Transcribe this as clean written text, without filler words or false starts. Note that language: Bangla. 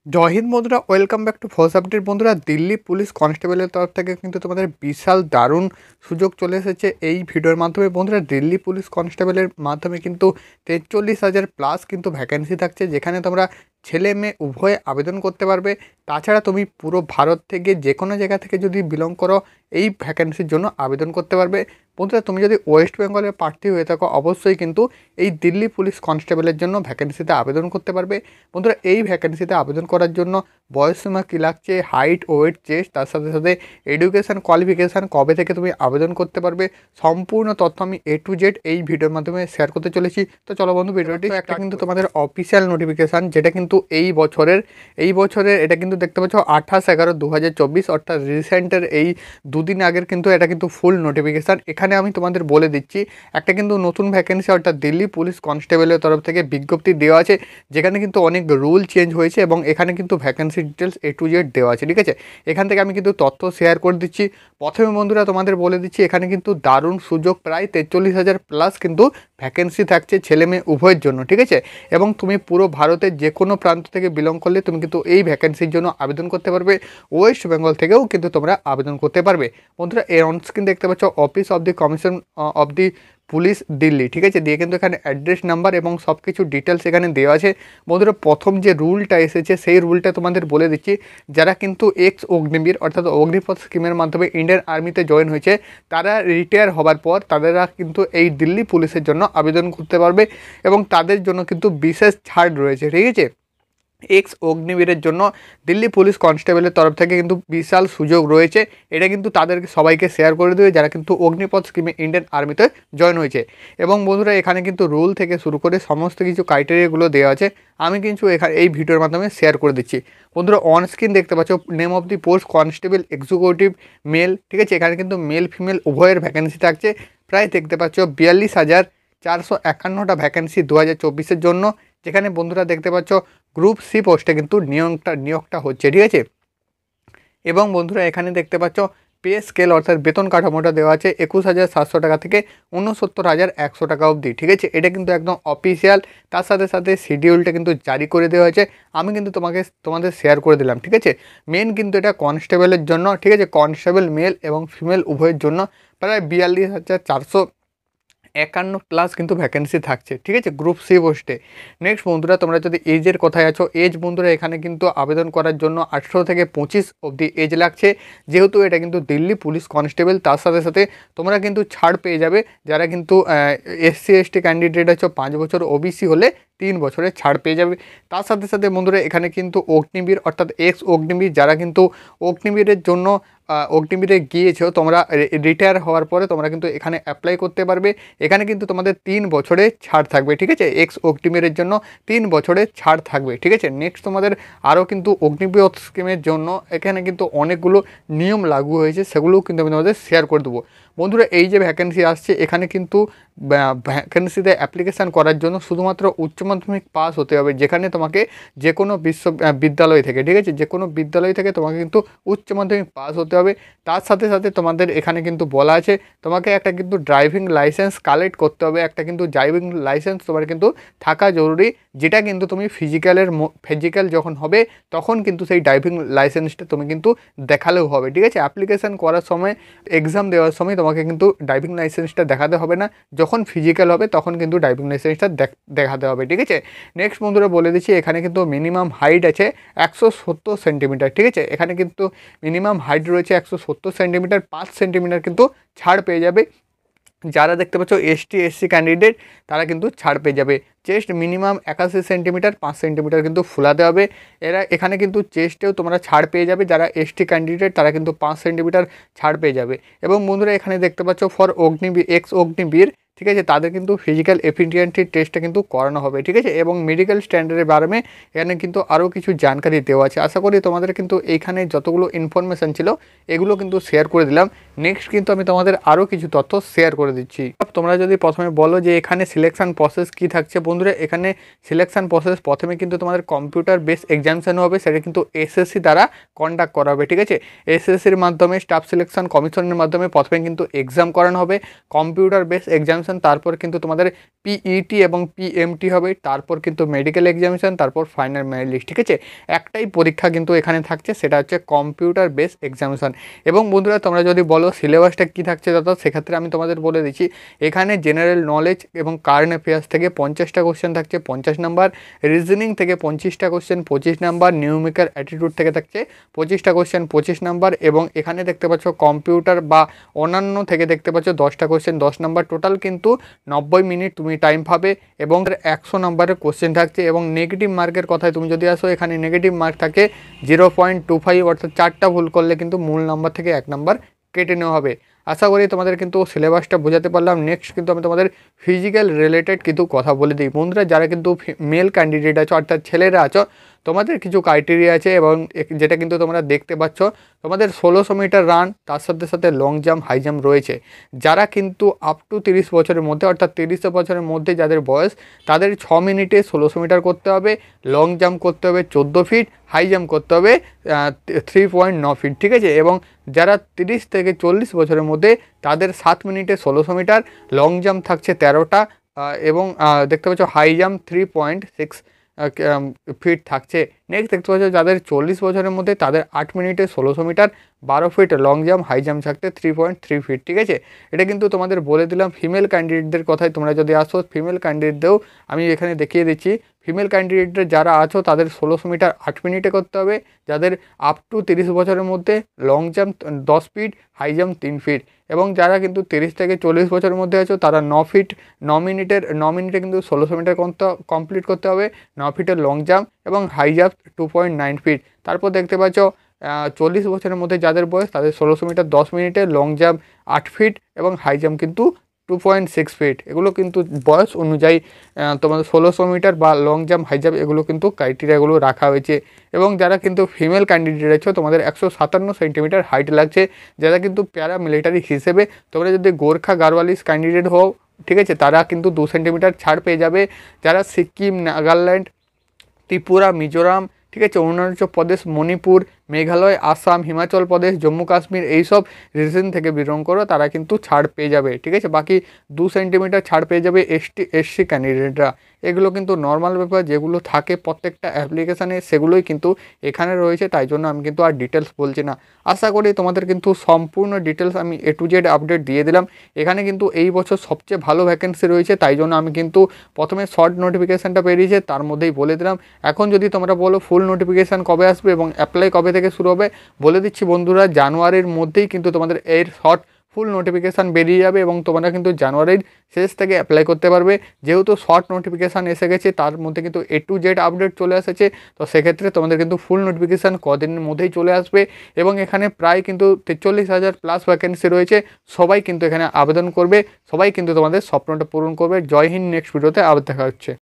জয় হিন্দ বন্ধুরা, welcome back to first update. বন্ধুরা, দিল্লি পুলিশ কনস্টেবলের তরফ থেকে কিন্তু তোমাদের বিশাল দারুণ সুযোগ চলে এসেছে এই ভিডিওর মাধ্যমে। বন্ধুরা, দিল্লি পুলিশ কনস্টেবলের মাধ্যমে কিন্তু 43,000 প্লাস কিন্তু ভ্যাকেন্সি থাকছে, যেখানে তোমরা ছেলে মেয়ে উভয়ে আবেদন করতে পারবে। তাছাড়া তুমি পুরো ভারত থেকে যে কোনো জায়গা থেকে যদি বিলং করো, এই ভ্যাকেন্সির জন্য আবেদন করতে পারবে। বন্ধুরা, তুমি যদি ওয়েস্ট বেঙ্গলের প্রার্থী হয়ে থাকো, অবশ্যই কিন্তু এই দিল্লি পুলিশ কনস্টেবলের জন্য ভ্যাকেন্সিতে আবেদন করতে পারবে। বন্ধুরা, এই ভ্যাকেন্সিতে আবেদন করার জন্য বয়সসীমা কী লাগছে, হাইট, ওয়েট, চেস্ট, তার সাথে সাথে এডুকেশান কোয়ালিফিকেশান, কবে থেকে তুমি আবেদন করতে পারবে, সম্পূর্ণ তথ্য আমি A to Z এই ভিডিওর মাধ্যমে শেয়ার করতে চলেছি। তো চলো বন্ধু, ভিডিওটি একটা কিন্তু তোমাদের অফিসিয়াল নোটিফিকেশান, যেটা কিন্তু এই বছরের এটা কিন্তু দেখতে পাচ্ছ 28/11/2024, অর্থাৎ রিসেন্টের এই দুদিন আগের কিন্তু এটা কিন্তু ফুল নোটিফিকেশান। এখানে আমি তোমাদের বলে দিচ্ছি, একটা কিন্তু নতুন ভ্যাকেন্সি অর্থাৎ দিল্লি পুলিশ কনস্টেবলের তরফ থেকে বিজ্ঞপ্তি দেওয়া আছে, যেখানে কিন্তু অনেক রুল চেঞ্জ হয়েছে এবং এখানে কিন্তু vacancy details A to Z দেওয়া আছে। ঠিক আছে, এখান থেকে আমি কিন্তু তথ্য শেয়ার করে দিচ্ছি। প্রথমে বন্ধুরা তোমাদের বলে দিচ্ছি, এখানে কিন্তু দারুণ সুযোগ, প্রায় 43,000 প্লাস কিন্তু ভ্যাকেন্সি থাকছে ছেলে মেয়ে উভয়ের জন্য। ঠিক আছে, এবং তুমি পুরো ভারতের যে কোনো প্রান্ত থেকে বিলং করলে তুমি কিন্তু এই ভ্যাকেন্সির জন্য আবেদন করতে পারবে। ওয়েস্ট বেঙ্গল থেকেও কিন্তু তোমরা আবেদন করতে পারবে। বন্ধুরা, এর অন স্ক্রিন দেখতে পাচ্ছ office of the commission of the police Delhi. ঠিক আছে, দিয়ে কিন্তু এখানে অ্যাড্রেস নাম্বার এবং সব কিছু ডিটেলস এখানে দেওয়া আছে। বন্ধুরা, প্রথম যে রুলটা এসেছে সেই রুলটা তোমাদের বলে দিচ্ছি। যারা কিন্তু এক্স অগ্নিবীর অর্থাৎ অগ্নিপথ স্কিমের মাধ্যমে ইন্ডিয়ান আর্মিতে জয়েন হয়েছে, তারা রিটায়ার হবার পর তাদেরা কিন্তু এই দিল্লি পুলিশের জন্য আবেদন করতে পারবে এবং তাদের জন্য কিন্তু বিশেষ ছাড় রয়েছে। ঠিক আছে, এক্স অগ্নিবীরের জন্য দিল্লি পুলিশ কনস্টেবলের তরফ থেকে কিন্তু বিশাল সুযোগ রয়েছে। এটা কিন্তু তাদেরকে সবাইকে শেয়ার করে দেবে যারা কিন্তু অগ্নিপথ স্কিমে ইন্ডিয়ান আর্মিতে জয়েন হয়েছে। এবং বন্ধুরা, এখানে কিন্তু রুল থেকে শুরু করে সমস্ত কিছু ক্রাইটেরিয়াগুলো দেওয়া আছে, আমি কিন্তু এখানে এই ভিডিওর মাধ্যমে শেয়ার করে দিচ্ছি। বন্ধুরা, অন স্ক্রিন দেখতে পাচ্ছ name of the post constable executive mail. ঠিক আছে, এখানে কিন্তু মেল ফিমেল উভয়ের ভ্যাকেন্সি থাকছে। প্রায় দেখতে পাচ্ছ 42,451টা ভ্যাকেন্সি 2024-এর জন্য, যেখানে বন্ধুরা দেখতে পাচ্ছ গ্রুপ সি পোস্টে কিন্তু নিয়োগটা হচ্ছে। ঠিক আছে, এবং বন্ধুরা এখানে দেখতে পাচ্ছ পে স্কেল অর্থাৎ বেতন কাঠামোটা দেওয়া আছে 21,700 টাকা থেকে 69,100 টাকা অবধি। ঠিক আছে, এটা কিন্তু একদম অফিসিয়াল। তার সাথে সাথে শিডিউলটা কিন্তু জারি করে দেওয়া হয়েছে, আমি কিন্তু তোমাদের শেয়ার করে দিলাম। ঠিক আছে, মেন কিন্তু এটা কনস্টেবলের জন্য। ঠিক আছে, কনস্টেবল মেল এবং ফিমেল উভয়ের জন্য প্রায় 42,451 প্লাস কিন্তু ভ্যাকেন্সি থাকছে। ঠিক আছে, গ্রুপ সি পোস্টে। নেক্সট বন্ধুরা, তোমরা যদি এজের কথায় আছো, এজ বন্ধুরা এখানে কিন্তু আবেদন করার জন্য 18 থেকে 25 অবধি এজ লাগছে, যেহেতু এটা কিন্তু দিল্লি পুলিশ কনস্টেবল। তার সাথে সাথে তোমরা কিন্তু ছাড় পেয়ে যাবে, যারা কিন্তু SC ST ক্যান্ডিডেট আছো 5 বছর, OBC হলে 3 বছরের ছাড় পেয়ে যাবে। তার সাথে সাথে বন্ধুরা এখানে কিন্তু অগ্নিবীর অর্থাৎ এক্স অগ্নিবীর, যারা কিন্তু অগ্নিবীরের জন্য অগ্নিবীরে গিয়েছো, তোমরা রিটায়ার হওয়ার পরে তোমরা কিন্তু এখানে অ্যাপ্লাই করতে পারবে। এখানে কিন্তু তোমাদের 3 বছরের ছাড় থাকবে। ঠিক আছে, এক্স অগ্নিবীরের জন্য 3 বছরের ছাড় থাকবে। ঠিক আছে, নেক্সট তোমাদের আরও কিন্তু অগ্নিপথ স্কিমের জন্য এখানে কিন্তু অনেকগুলো নিয়ম লাগু হয়েছে, সেগুলোও কিন্তু আমি তোমাদের শেয়ার করে দেবো। বন্ধুরা, এই যে ভ্যাকেন্সি আসছে, এখানে কিন্তু ভ্যাকেন্সিতে অ্যাপ্লিকেশান করার জন্য শুধুমাত্র উচ্চ মাধ্যমিক পাস হতে হবে, যেখানে তোমাকে যে কোনো বিদ্যালয় থেকে, ঠিক আছে, যে কোনো বিদ্যালয় থেকে তোমাকে কিন্তু উচ্চ মাধ্যমিক পাস হতে হবে। তার সাথে সাথে তোমাদের এখানে কিন্তু বলা আছে তোমাকে একটা কিন্তু ড্রাইভিং লাইসেন্স কালেক্ট করতে হবে, একটা কিন্তু ড্রাইভিং লাইসেন্স তোমার কিন্তু থাকা জরুরি, যেটা কিন্তু তুমি ফিজিক্যাল যখন হবে তখন কিন্তু সেই ড্রাইভিং লাইসেন্সটা তুমি কিন্তু দেখালেও হবে। ঠিক আছে, অ্যাপ্লিকেশান করার সময়, এক্সাম দেওয়ার সময় তোমাকে কিন্তু ড্রাইভিং লাইসেন্সটা দেখাতে হবে না, যখন ফিজিক্যাল হবে তখন কিন্তু ড্রাইভিং লাইসেন্সটা দেখাতে হবে। ঠিক আছে, নেক্সট বন্ধুরা বলে দিচ্ছি, এখানে কিন্তু মিনিমাম হাইট আছে 170 সেন্টিমিটার। ঠিক আছে, এখানে কিন্তু মিনিমাম হাইট রয়েছে 170 সেন্টিমিটার, 5 সেন্টিমিটার কিন্তু ছাড় পেয়ে যাবে। যারা দেখতে পাচ্ছ ST SC ক্যান্ডিডেট, তারা কিন্তু ছাড় পেয়ে যাবে। চেস্ট মিনিমাম 81 সেন্টিমিটার, 5 সেন্টিমিটার কিন্তু ফুলাতে হবে। এখানে কিন্তু চেস্টেও তোমরা ছাড় পেয়ে যাবে, যারা ST ক্যান্ডিডেট তারা কিন্তু 5 সেন্টিমিটার ছাড় পেয়ে যাবে। এবং বন্ধুরা এখানে দেখতে পাচ্ছ ফর এক্স অগ্নিবীর, ঠিক আছে, তাদের কিন্তু ফিজিক্যাল এফিসিয়েন্সি টেস্টটা কিন্তু করানো হবে। ঠিক আছে, এবং মেডিকেল স্ট্যান্ডার্ডের বারে এখানে কিন্তু আরও কিছু জানকারি দেওয়া আছে। আশা করি তোমাদের কিন্তু এইখানে যতগুলো ইনফরমেশান ছিল এগুলো কিন্তু শেয়ার করে দিলাম। নেক্সট কিন্তু আমি তোমাদের আরও কিছু তথ্য শেয়ার করে দিচ্ছি। তোমরা যদি প্রথমে বলো যে এখানে সিলেকশান প্রসেস কী থাকছে, বন্ধুরা এখানে সিলেকশান প্রসেস প্রথমে কিন্তু তোমাদের কম্পিউটার বেস এক্সামিনেশন হবে, সেটা কিন্তু SSC দ্বারা কন্ডাক্ট করা হবে। ঠিক আছে, SSCর মাধ্যমে স্টাফ সিলেকশন কমিশনের মাধ্যমে প্রথমে কিন্তু এক্সাম করানো হবে, কম্পিউটার বেস এক্সাম এক্সামিনেশন, তারপর কিন্তু তোমাদের পিইটি এবং পিএমটি হবে, তারপর কিন্তু মেডিকেল এক্সামিনেশন, তারপর ফাইনাল মেরিট লিস্ট। ঠিক আছে, একটাই পরীক্ষা কিন্তু এখানে থাকছে, সেটা হচ্ছে কম্পিউটার বেস এক্সামিনেশন। এবং বন্ধুরা তোমরা যদি বলো সিলেবাসটা কী থাকছে দাদা, সেক্ষেত্রে আমি তোমাদের বলে দিচ্ছি। এখানে জেনারেল নলেজ এবং কারেন্ট অ্যাফেয়ার্স থেকে 50টা কোশ্চেন থাকছে 50 নাম্বার, রিজনিং থেকে 25টা কোশ্চেন 25 নাম্বার, নিউমেরিক্যাল অ্যাটিটিউড থেকে থাকছে 25টা কোশ্চেন 25 নাম্বার, এবং এখানে দেখতে পাচ্ছ কম্পিউটার বা অন্যান্য থেকে দেখতে পাচ্ছ 10টা কোশ্চেন 10 নাম্বার। টোটাল কিন্তু 90 মিনিট তুমি টাইম পাবে, এবং 100 নাম্বারের কোশ্চেন থাকছে। এবং নেগেটিভ মার্কের কথায় তুমি যদি আসো, এখানে নেগেটিভ মার্ক থাকে 0.25, অর্থাৎ 4টা ভুল করলে কিন্তু মূল নাম্বার থেকে 1 নাম্বার কেটে নেওয়া হবে। আশা করি তোমাদের কিন্তু সিলেবাসটা বোঝাতে পারলাম। নেক্সট কিন্তু আমি তোমাদের ফিজিক্যাল রিলেটেড কিন্তু কথা বলে দিই। বন্ধুরা যারা কিন্তু মেল ক্যান্ডিডেট আছো, অর্থাৎ ছেলেরা আছো, তোমাদের কিছু ক্রাইটেরিয়া আছে, এবং যেটা কিন্তু তোমরা দেখতে পাচ্ছ, তোমাদের 1600 মিটার রান, তার সাথে সাথে লং জাম্প হাই জাম্প রয়েছে। যারা কিন্তু আপ টু 30 বছরের মধ্যে, অর্থাৎ 30 বছরের মধ্যে যাদের বয়স, তাদের 6 মিনিটে 1600 মিটার করতে হবে, লং জাম্প করতে হবে 14 ফিট, হাই জাম্প করতে হবে 3.9 ফিট। ঠিক আছে, এবং যারা 30 থেকে 40 বছরের মধ্যে, তাদের 7 মিনিটে 1600 মিটার, লং জাম্প থাকছে 13টা, এবং দেখতে পাচ্ছ হাই জাম্প 3.6 ফিট থাকছে। নেক্সট দেখতে পাচ্ছ যাদের 40 বছরের মধ্যে, তাদের 8 মিনিটে 1600 মিটার, 12 feet long jump, high jump থাকতে 3.3 ফিট। ঠিক আছে, এটা কিন্তু তোমাদের বলে দিলাম। ফিমেল ক্যান্ডিডেটদের কথায় তোমরা যদি আসো, ফিমেল ক্যান্ডিডেটদেরও আমি এখানে দেখিয়ে দিচ্ছি। ফিমেল ক্যান্ডিডেটদের যারা আছো, তাদের 1600 মিটার 8 মিনিটে করতে হবে। যাদের আপ টু 30 বছরের মধ্যে, long jump 10 feet, high jump 3 feet. এবং যারা কিন্তু 30 থেকে 40 বছরের মধ্যে আছো, তারা 9 মিনিটে কিন্তু 1600 মিটার কমপ্লিট করতে হবে, 9 ফিটের লং জাম্প, এবং হাই জাম্প 2.9 ফিট। তারপর দেখতে পাচ্ছ 40 বছরের মধ্যে যাদের বয়স, তাদের 1600 মিটার 10 মিনিটে, লং জাম্প 8 ফিট, এবং হাই জাম্প কিন্তু 2.6 ফিট। এগুলো কিন্তু বয়স অনুযায়ী তোমাদের 1600 মিটার বা লং জাম্প হাই জাম্প এগুলো কিন্তু ক্রাইটেরিয়াগুলো রাখা হয়েছে। এবং যারা কিন্তু ফিমেল ক্যান্ডিডেট আছো, তোমাদের 157 সেন্টিমিটার হাইট লাগছে। যারা কিন্তু প্যারা মিলিটারি হিসেবে, তোমরা যদি গোর্খা গারওয়ালিস ক্যান্ডিডেট হও, ঠিক আছে, তারা কিন্তু 2 সেন্টিমিটার ছাড় পেয়ে যাবে। যারা সিকিম, নাগাল্যান্ড, ত্রিপুরা, মিজোরাম, ঠিক আছে, অরুণাচল প্রদেশ, মণিপুর, মেঘালয়, আসাম, হিমাচল প্রদেশ, জম্মু কাশ্মীর, এইসব রিজন থেকে বিলং করো, তারা কিন্তু ছাড় পেয়ে যাবে। ঠিক আছে, বাকি 2 সেন্টিমিটার ছাড় পেয়ে যাবে এসসি ক্যান্ডিডেটরা। এগুলো কিন্তু নর্মাল ব্যাপার, যেগুলো থাকে প্রত্যেকটা অ্যাপ্লিকেশানে, সেগুলোই কিন্তু এখানে রয়েছে। তাই জন্য আমি কিন্তু আর ডিটেলস বলছি না। আশা করি তোমাদের কিন্তু সম্পূর্ণ ডিটেলস আমি A to Z আপডেট দিয়ে দিলাম। এখানে কিন্তু এই বছর সবচেয়ে ভালো ভ্যাকেন্সি রয়েছে, তাই জন্য আমি কিন্তু প্রথমে শর্ট নোটিফিকেশানটা বেরিয়েছে তার মধ্যেই বলে দিলাম। এখন যদি তোমরা বলো ফুল নোটিফিকেশান কবে আসবে এবং অ্যাপ্লাই কবে থেকে শুরু হবে, বলে দিচ্ছি বন্ধুরা, জানুয়ারির মধ্যেই কিন্তু তোমাদের এর শর্ট ফুল নোটিফিকেশান বেরিয়ে যাবে, এবং তোমরা কিন্তু জানুয়ারির শেষ থেকে অ্যাপ্লাই করতে পারবে। যেহেতু শর্ট নোটিফিকেশান এসে গেছে, তার মধ্যে কিন্তু A to Z আপডেট চলে এসেছে, তো সেক্ষেত্রে তোমাদের কিন্তু ফুল নোটিফিকেশান কদিনের মধ্যেই চলে আসবে। এবং এখানে প্রায় কিন্তু 43,000 প্লাস ভ্যাকেন্সি রয়েছে। সবাই কিন্তু এখানে আবেদন করবে, সবাই কিন্তু তোমাদের স্বপ্নটা পূরণ করবে। জয় হিন্দ। নেক্সট ভিডিওতে আবার দেখা হচ্ছে।